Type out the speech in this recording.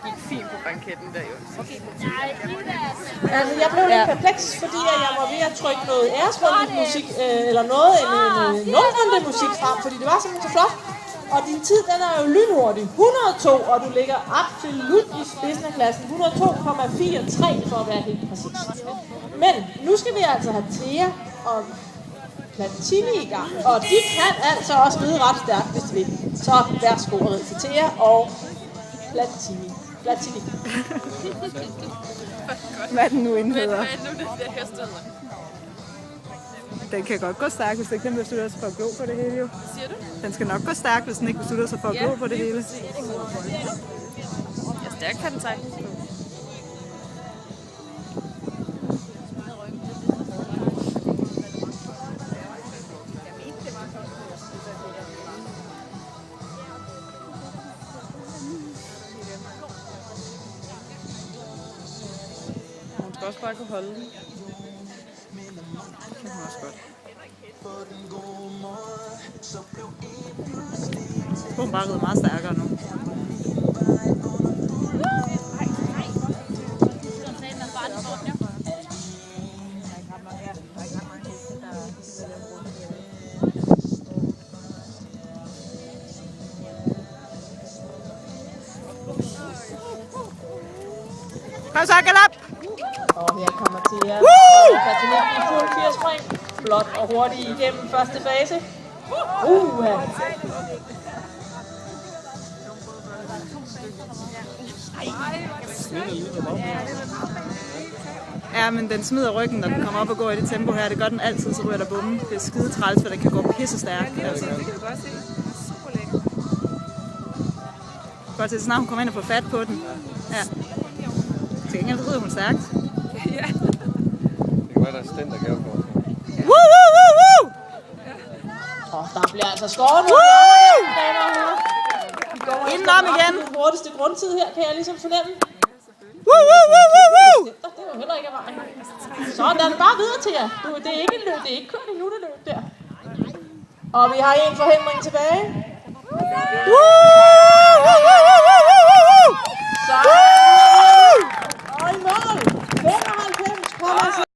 gik fint på banketten der jo. Altså, jeg blev lidt perpleks, fordi jeg var ved at trykke noget æresrundemusik, eller noget musik frem, fordi det var simpelthen så flot. Og din tid, den er jo lynhurtig. 102, og du ligger absolut i spidsen af klassen. 102,43 for at være helt præcis. Men nu skal vi altså have Thea og Platini i gang. Og de kan altså også ride ret stærkt, hvis de vil. Så værsgo at ride til Thea og Platini. Hvad er den nu indheder? Hvad er det nu, det der hestede? Den kan godt gå stærkt, hvis den beslutter sig for at glo på det hele. Jo. Siger du? Den skal nok gå stærkt, hvis den ikke beslutter sig for at glo på det hele. Ja, stærkt kan den sagtens gå. Hun skal også bare kunne holde den. Det kan også godt. Hun bare rider meget stærkere nu. Kom så, galop! Og her kommer Thea. Platini i fuld 80 spring. Flot og hurtigt igennem første fase. Ja, men den smider ryggen, når den kommer op og går i det tempo her. Det gør den altid, så ryger der bomben. Det er skide træls, for den kan gå pisse stærkt. Altså. Godt til, så snart hun kommer ind og får fat på den. Ja. Til gengæld rider hun stærkt. Ja. Det kan være, der er stand, der gav for. Og der bliver altså skåret nu. Indenom igen. Den hurtigste grundtid her, kan jeg ligesom fornemme. Det var heller ikke af vejen. Sådan, der er det bare videre til jer. Det er ikke en løb, det er ikke kun en løb der. Og vi har en forhindring tilbage. Så